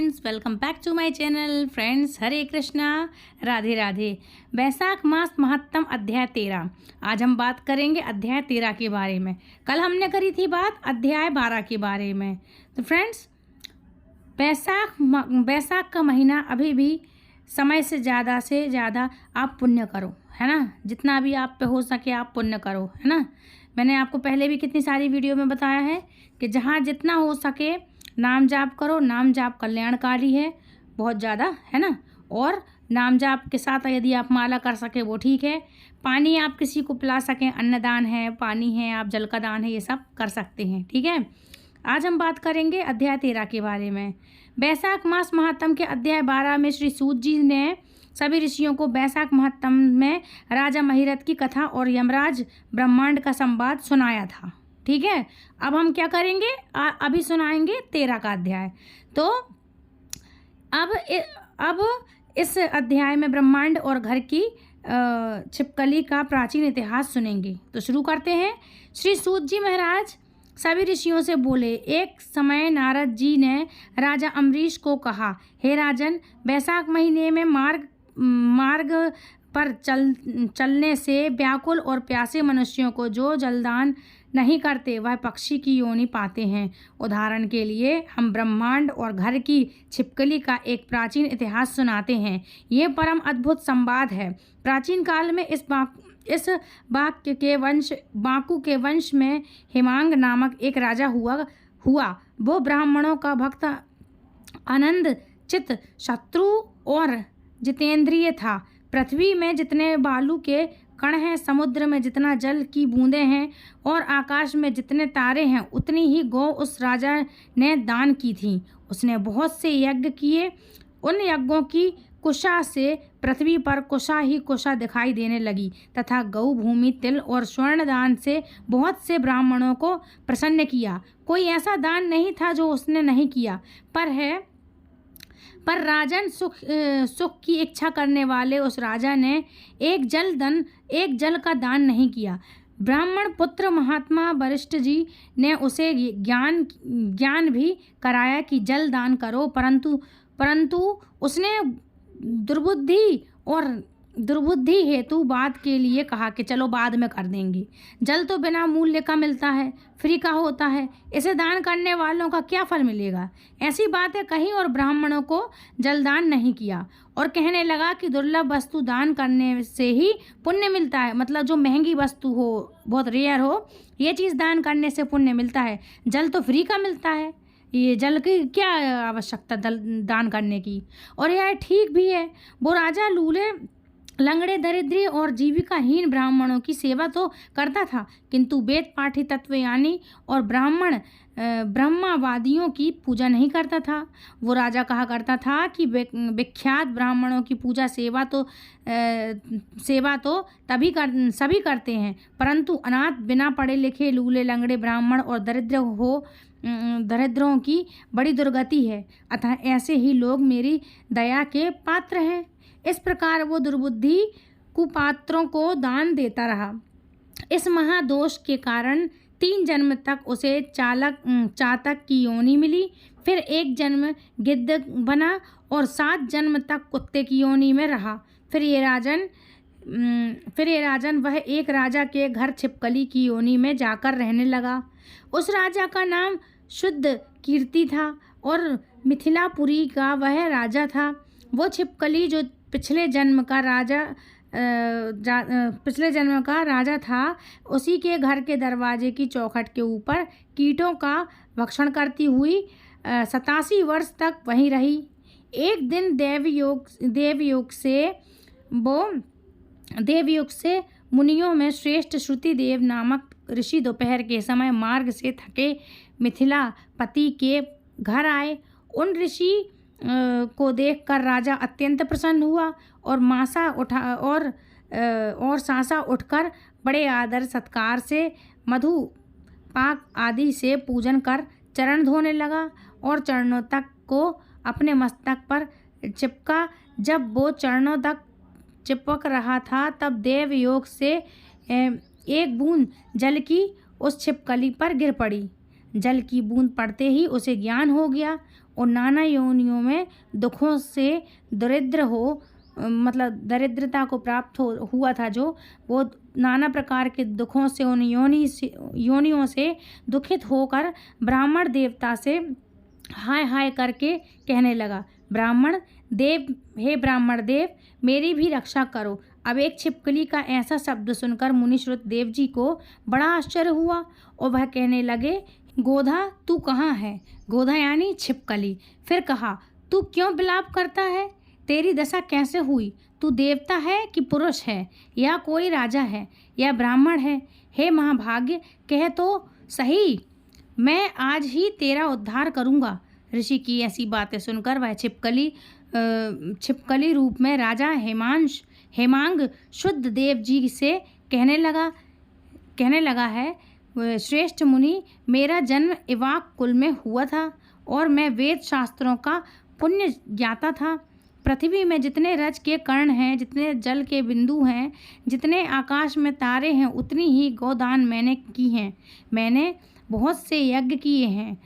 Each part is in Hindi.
Friends, welcome back to my channel. Friends, Hare Krishna, Radhe Radhe. वैशाख मास महत्तम अध्याय 13। आज हम बात करेंगे अध्याय 13 के बारे में। कल हमने करी थी बात अध्याय 12 के बारे में। तो फ्रेंड्स, वैशाख का महीना अभी भी समय से ज़्यादा आप पुण्य करो, है ना। जितना भी आप पे हो सके आप पुण्य करो, है ना। मैंने आपको पहले भी कितनी सारी वीडियो में बताया है कि जहाँ जितना हो सके नाम जाप करो। नाम जाप कल्याणकारी है बहुत ज़्यादा, है ना। और नाम जाप के साथ यदि आप माला कर सके वो ठीक है। पानी आप किसी को पिला सकें, अन्नदान है, पानी है, आप जल का दान है, ये सब कर सकते हैं, ठीक है। आज हम बात करेंगे अध्याय 13 के बारे में। वैशाख मास महात्म के अध्याय 12 में श्री सूत जी ने सभी ऋषियों को वैशाख महात्म में राजा महिरथ की कथा और यमराज ब्रह्मांड का संवाद सुनाया था, ठीक है। अब हम क्या करेंगे, अभी सुनाएंगे 13 का अध्याय। तो अब इस अध्याय में ब्रह्मांड और घर की छिपकली का प्राचीन इतिहास सुनेंगे। तो शुरू करते हैं। श्री सूत जी महाराज सभी ऋषियों से बोले, एक समय नारद जी ने राजा अम्बरीश को कहा, हे राजन, वैशाख महीने में मार्ग पर चलने से व्याकुल और प्यासे मनुष्यों को जो जलदान नहीं करते वह पक्षी की योनि पाते हैं। उदाहरण के लिए हम ब्रह्मांड और घर की छिपकली का एक प्राचीन इतिहास सुनाते हैं। ये परम अद्भुत संवाद है। प्राचीन काल में इस बांकू के वंश में हेमांग नामक एक राजा हुआ। वो ब्राह्मणों का भक्त, आनंद चित, शत्रु और जितेंद्रिय था। पृथ्वी में जितने बालू के कण हैं, समुद्र में जितना जल की बूंदें हैं और आकाश में जितने तारे हैं, उतनी ही गौ उस राजा ने दान की थी। उसने बहुत से यज्ञ किए। उन यज्ञों की कुशा से पृथ्वी पर कुशा ही कुशा दिखाई देने लगी तथा गौ, भूमि, तिल और स्वर्ण दान से बहुत से ब्राह्मणों को प्रसन्न किया। कोई ऐसा दान नहीं था जो उसने नहीं किया। पर राजन सुख की इच्छा करने वाले उस राजा ने एक जल का दान नहीं किया। ब्राह्मण पुत्र महात्मा वशिष्ठ जी ने उसे ज्ञान भी कराया कि जल दान करो, परंतु उसने दुर्बुद्धि हेतु बात के लिए कहा कि चलो बाद में कर देंगे। जल तो बिना मूल्य का मिलता है, फ्री का होता है, इसे दान करने वालों का क्या फल मिलेगा। ऐसी बातें कही और ब्राह्मणों को जलदान नहीं किया और कहने लगा कि दुर्लभ वस्तु दान करने से ही पुण्य मिलता है। मतलब जो महंगी वस्तु हो, बहुत रेयर हो, ये चीज़ दान करने से पुण्य मिलता है। जल तो फ्री का मिलता है, ये जल की क्या आवश्यकता दान करने की। और यह ठीक भी है। वो राजा लूले, लंगड़े, दरिद्री और जीविकाहीन ब्राह्मणों की सेवा तो करता था, किंतु वेद पाठी तत्वयानी और ब्रह्मवादियों की पूजा नहीं करता था। वो राजा कहा करता था कि विख्यात ब्राह्मणों की पूजा सेवा तो सभी करते हैं, परंतु अनाथ, बिना पढ़े लिखे, लूले, लंगड़े ब्राह्मण और दरिद्रों की बड़ी दुर्गति है। अतः ऐसे ही लोग मेरी दया के पात्र हैं। इस प्रकार वो दुर्बुद्धि कुपात्रों को दान देता रहा। इस महादोष के कारण 3 जन्म तक उसे चातक की योनि मिली। फिर 1 जन्म गिद्ध बना और 7 जन्म तक कुत्ते की योनि में रहा। फिर ये राजन वह एक राजा के घर छिपकली की योनि में जाकर रहने लगा। उस राजा का नाम शुद्ध कीर्ति था और मिथिलापुरी का वह राजा था। वो छिपकली जो पिछले जन्म का राजा था, उसी के घर के दरवाजे की चौखट के ऊपर कीटों का भक्षण करती हुई 87 वर्ष तक वहीं रही। एक दिन देवयोग से मुनियों में श्रेष्ठ श्रुतिदेव नामक ऋषि दोपहर के समय मार्ग से थके मिथिलापति के घर आए। उन ऋषि को देखकर राजा अत्यंत प्रसन्न हुआ और सासा उठकर बड़े आदर सत्कार से मधु पाक आदि से पूजन कर चरण धोने लगा और चरणों तक को अपने मस्तक पर चिपका। जब वो चरणों तक चिपक रहा था तब देवयोग से एक बूंद जल की उस छिपकली पर गिर पड़ी। जल की बूंद पड़ते ही उसे ज्ञान हो गया। और नाना योनियों में दुखों से दरिद्र हो, मतलब दरिद्रता को प्राप्त हुआ था, जो वो नाना प्रकार के दुखों से उन योनियों से दुखित होकर ब्राह्मण देवता से हाय हाय करके कहने लगा, ब्राह्मण देव, हे ब्राह्मण देव, मेरी भी रक्षा करो। अब एक छिपकली का ऐसा शब्द सुनकर मुनिश्रुत देव जी को बड़ा आश्चर्य हुआ और वह कहने लगे, गोधा तू कहाँ है? गोधा यानी छिपकली। फिर कहा, तू क्यों विलाप करता है? तेरी दशा कैसे हुई? तू देवता है कि पुरुष है, या कोई राजा है, या ब्राह्मण है? हे महाभाग्य, कह तो सही, मैं आज ही तेरा उद्धार करूँगा। ऋषि की ऐसी बातें सुनकर वह छिपकली रूप में राजा हेमांग शुद्ध देव जी से कहने लगा है, श्रेष्ठ मुनि, मेरा जन्म इवाक कुल में हुआ था और मैं वेद शास्त्रों का पुण्य ज्ञाता था। पृथ्वी में जितने रज के कर्ण हैं, जितने जल के बिंदु हैं, जितने आकाश में तारे हैं, उतनी ही गोदान मैंने की हैं। मैंने बहुत से यज्ञ किए हैं,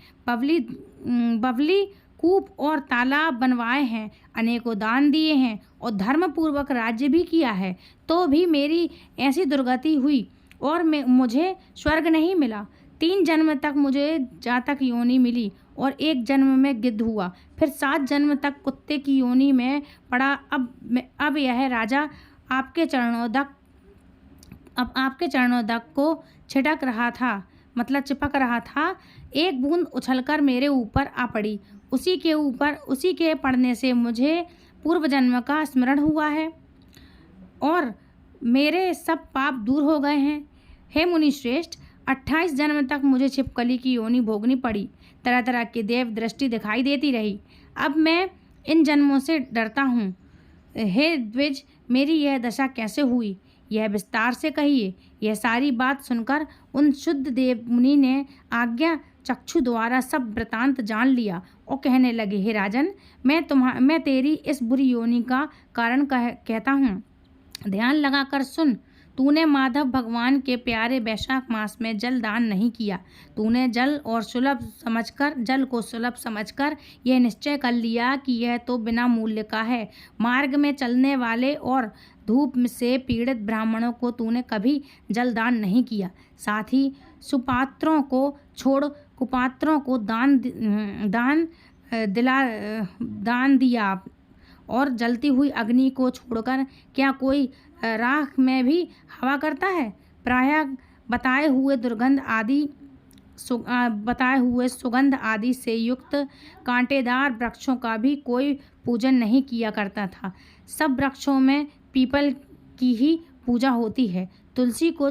बवली कूप और तालाब बनवाए हैं, अनेकों दान दिए हैं और धर्मपूर्वक राज्य भी किया है, तो भी मेरी ऐसी दुर्गति हुई और मुझे स्वर्ग नहीं मिला। 3 जन्म तक मुझे जातक योनि मिली और 1 जन्म में गिद्ध हुआ, फिर 7 जन्म तक कुत्ते की योनि में पड़ा। अब यह राजा आपके चरणोदक को छिटक रहा था, मतलब चिपक रहा था। एक बूंद उछलकर मेरे ऊपर आ पड़ी। उसी के पड़ने से मुझे पूर्व जन्म का स्मरण हुआ है और मेरे सब पाप दूर हो गए हैं। हे मुनि श्रेष्ठ, 28 जन्म तक मुझे छिपकली की योनि भोगनी पड़ी। तरह तरह की देव दृष्टि दिखाई देती रही। अब मैं इन जन्मों से डरता हूँ। हे द्विज, मेरी यह दशा कैसे हुई, यह विस्तार से कहिए। यह सारी बात सुनकर उन शुद्ध देव मुनि ने आज्ञा चक्षु द्वारा सब वृतांत जान लिया और कहने लगे, हे राजन, मैं तेरी इस बुरी योनि का कारण कहता हूँ। ध्यान लगाकर सुन। तूने माधव भगवान के प्यारे वैशाख मास में जल दान नहीं किया। तूने जल को सुलभ समझकर यह निश्चय कर लिया कि यह तो बिना मूल्य का है। मार्ग में चलने वाले और धूप से पीड़ित ब्राह्मणों को तूने कभी जल दान नहीं किया। साथ ही सुपात्रों को छोड़ कुपात्रों को दान दिया और जलती हुई अग्नि को छोड़कर क्या कोई राख में भी हवा करता है? प्रायः बताए हुए सुगंध आदि से युक्त कांटेदार वृक्षों का भी कोई पूजन नहीं किया करता था। सब वृक्षों में पीपल की ही पूजा होती है। तुलसी को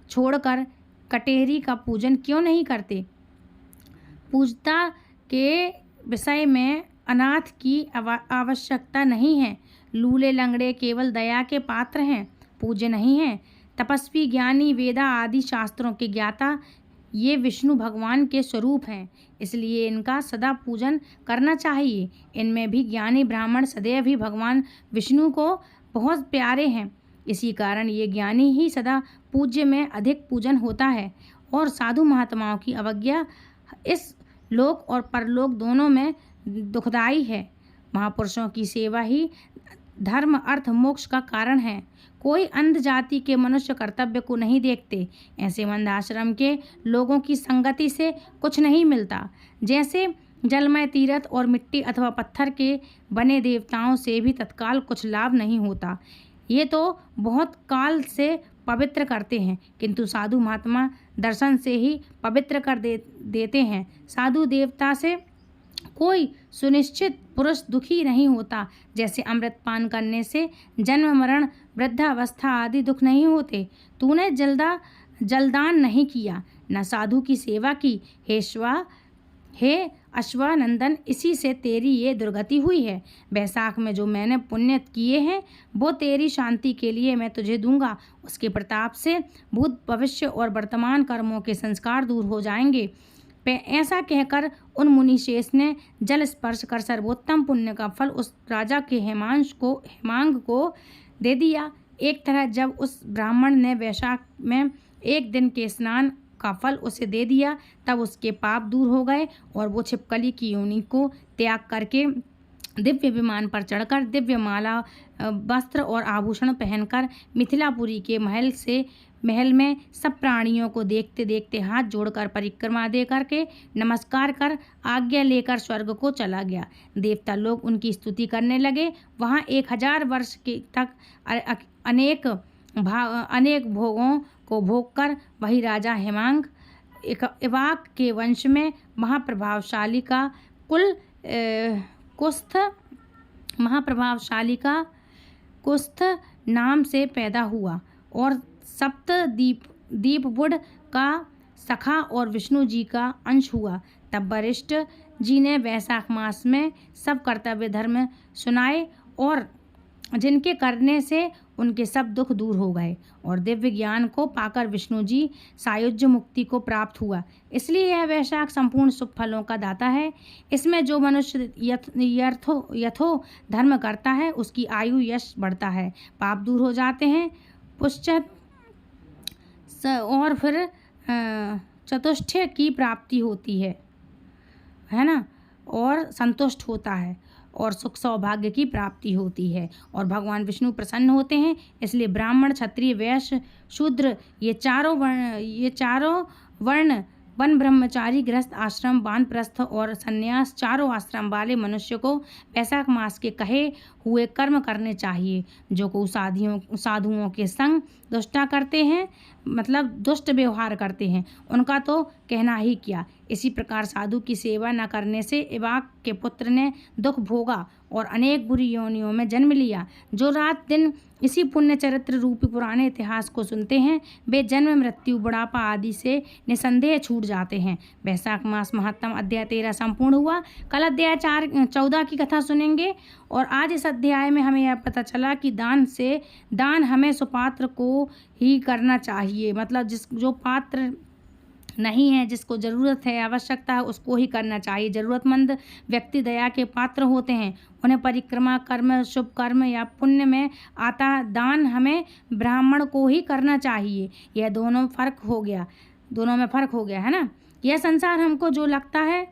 छोड़कर कटेरी का पूजन क्यों नहीं करते? पूजता के विषय में अनाथ की आवश्यकता नहीं है। लूले लंगड़े केवल दया के पात्र हैं, पूज्य नहीं हैं। तपस्वी, ज्ञानी, वेदा आदि शास्त्रों के ज्ञाता ये विष्णु भगवान के स्वरूप हैं, इसलिए इनका सदा पूजन करना चाहिए। इनमें भी ज्ञानी ब्राह्मण सदैव ही भगवान विष्णु को बहुत प्यारे हैं। इसी कारण ये ज्ञानी ही सदा पूज्य में अधिक पूजन होता है और साधु महात्माओं की अवज्ञा इस लोक और परलोक दोनों में दुखदाई है। महापुरुषों की सेवा ही धर्म अर्थ मोक्ष का कारण है। कोई अंध जाति के मनुष्य कर्तव्य को नहीं देखते। ऐसे मंद आश्रम के लोगों की संगति से कुछ नहीं मिलता। जैसे जलमय तीर्थ और मिट्टी अथवा पत्थर के बने देवताओं से भी तत्काल कुछ लाभ नहीं होता। ये तो बहुत काल से पवित्र करते हैं, किंतु साधु महात्मा दर्शन से ही पवित्र कर देते हैं। साधु देवता से कोई सुनिश्चित पुरुष दुखी नहीं होता। जैसे अमृत पान करने से जन्म मरण वृद्धावस्था आदि दुख नहीं होते। तूने जलदान नहीं किया, न साधु की सेवा की। हे अश्वानंदन, इसी से तेरी ये दुर्गति हुई है। बैसाख में जो मैंने पुण्य किए हैं वो तेरी शांति के लिए मैं तुझे दूंगा। उसके प्रताप से भूत भविष्य और वर्तमान कर्मों के संस्कार दूर हो जाएंगे। ऐसा कहकर उन मुनिशेष ने जल स्पर्श कर सर्वोत्तम पुण्य का फल उस राजा के हेमांग को दे दिया। एक तरह जब उस ब्राह्मण ने वैशाख में एक दिन के स्नान का फल उसे दे दिया, तब उसके पाप दूर हो गए और वो छिपकली की योनि को त्याग करके दिव्य विमान पर चढ़कर दिव्य माला, वस्त्र और आभूषण पहनकर मिथिलापुरी के महल में सब प्राणियों को देखते देखते हाथ जोड़कर परिक्रमा दे करके नमस्कार कर आज्ञा लेकर स्वर्ग को चला गया। देवता लोग उनकी स्तुति करने लगे। वहाँ 1000 वर्ष तक अनेक भोगों को भोग कर वही राजा हेमांग इवाक के वंश में महाप्रभावशाली का कुस्थ नाम से पैदा हुआ और सप्त दीपवुड का सखा और विष्णु जी का अंश हुआ। तब वरिष्ठ जी ने वैशाख मास में सब कर्तव्य धर्म सुनाए और जिनके करने से उनके सब दुख दूर हो गए और दिव्य ज्ञान को पाकर विष्णु जी सायुज्य मुक्ति को प्राप्त हुआ। इसलिए यह वैशाख संपूर्ण शुभ फलों का दाता है। इसमें जो मनुष्य यथो धर्म करता है उसकी आयु यश बढ़ता है, पाप दूर हो जाते हैं, पुष्ट और फिर चतुष्टय की प्राप्ति होती है ना, और संतुष्ट होता है और सुख सौभाग्य की प्राप्ति होती है और भगवान विष्णु प्रसन्न होते हैं। इसलिए ब्राह्मण, क्षत्रिय, वैश्य, शूद्र ये चारों वर्ण वन ब्रह्मचारी, गृहस्थ आश्रम, वानप्रस्थ और संन्यास चारों आश्रम वाले मनुष्य को वैशाख मास के कहे हुए कर्म करने चाहिए। जो को साधुओं के संग दुष्टा करते हैं, मतलब दुष्ट व्यवहार करते हैं, उनका तो कहना ही क्या। इसी प्रकार साधु की सेवा न करने से इवाक के पुत्र ने दुख भोगा और अनेक बुरी योनियों में जन्म लिया। जो रात दिन इसी पुण्य चरित्र रूपी पुराने इतिहास को सुनते हैं वे जन्म, मृत्यु, बुढ़ापा आदि से निसंदेह छूट जाते हैं। वैशाख मास महत्तम अध्याय 13 संपूर्ण हुआ। कल अध्याय 14 की कथा सुनेंगे और आज इस अध्याय में हमें यह पता चला कि दान हमें सुपात्र को ही करना चाहिए। मतलब जो पात्र नहीं है, जिसको ज़रूरत है, आवश्यकता है, उसको ही करना चाहिए। ज़रूरतमंद व्यक्ति दया के पात्र होते हैं, उन्हें परिक्रमा कर्म, शुभ कर्म या पुण्य में आता दान हमें ब्राह्मण को ही करना चाहिए। यह दोनों में फ़र्क हो गया है ना। यह संसार हमको जो लगता है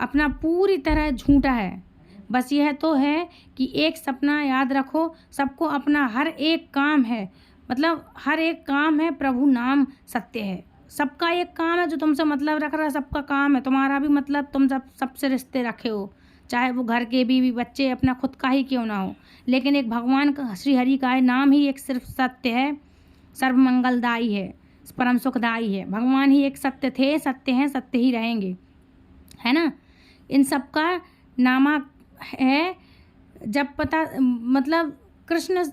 अपना पूरी तरह झूठा है। बस यह तो है कि एक सपना याद रखो, सबको अपना हर एक काम है, मतलब हर एक काम है, प्रभु नाम सत्य है। सबका एक काम है जो तुमसे मतलब रख रहा है, सबका काम है। तुम्हारा भी मतलब, तुम सबसे रिश्ते रखे हो, चाहे वो घर के बीवी बच्चे, अपना खुद का ही क्यों ना हो, लेकिन एक भगवान का, श्री हरि का नाम ही एक सिर्फ सत्य है, सर्वमंगलदायी है, परम सुखदायी है। भगवान ही एक सत्य थे, सत्य हैं, सत्य ही रहेंगे, है ना। इन सब का नामा है जब पता, मतलब कृष्ण,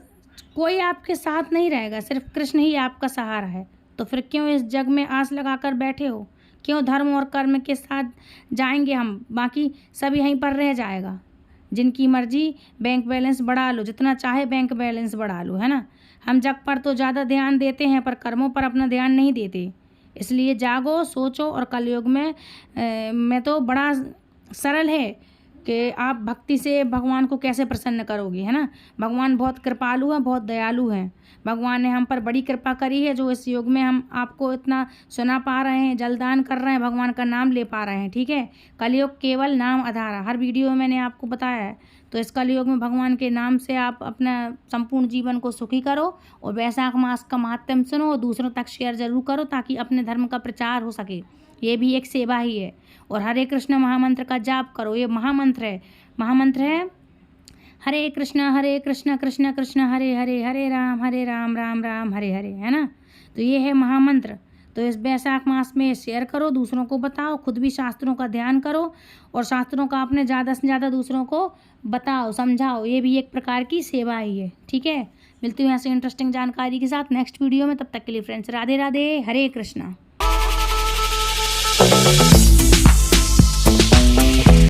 कोई आपके साथ नहीं रहेगा, सिर्फ कृष्ण ही आपका सहारा है। तो फिर क्यों इस जग में आस लगाकर बैठे हो? क्यों धर्म और कर्म के साथ जाएंगे हम, बाकी सब यहीं पर रह जाएगा। जिनकी मर्जी बैंक बैलेंस बढ़ा लो, जितना चाहे बैंक बैलेंस बढ़ा लो, है ना। हम जग पर तो ज़्यादा ध्यान देते हैं पर कर्मों पर अपना ध्यान नहीं देते। इसलिए जागो, सोचो। और कलयुग में तो बड़ा सरल है कि आप भक्ति से भगवान को कैसे प्रसन्न करोगे, है ना। भगवान बहुत कृपालु हैं, बहुत दयालु हैं। भगवान ने हम पर बड़ी कृपा करी है, जो इस युग में हम आपको इतना सुना पा रहे हैं, जलदान कर रहे हैं, भगवान का नाम ले पा रहे हैं, ठीक है। कलयुग केवल नाम आधार, हर वीडियो में मैंने आपको बताया है। तो इस कलयुग में भगवान के नाम से आप अपना संपूर्ण जीवन को सुखी करो और वैशाख मास का महात्म्य सुनो और दूसरों तक शेयर जरूर करो ताकि अपने धर्म का प्रचार हो सके। ये भी एक सेवा ही है। और हरे कृष्ण महामंत्र का जाप करो, ये महामंत्र है हरे कृष्ण कृष्ण कृष्ण हरे हरे, हरे राम राम राम हरे हरे, है ना। तो ये है महामंत्र। तो इस वैशाख मास में शेयर करो, दूसरों को बताओ, खुद भी शास्त्रों का ध्यान करो और शास्त्रों का अपने ज़्यादा से ज़्यादा दूसरों को बताओ, समझाओ। ये भी एक प्रकार की सेवा ही है, ठीक है। मिलती हूँ ऐसे इंटरेस्टिंग जानकारी के साथ नेक्स्ट वीडियो में। तब तक के लिए फ्रेंड्स, राधे राधे, हरे कृष्णा।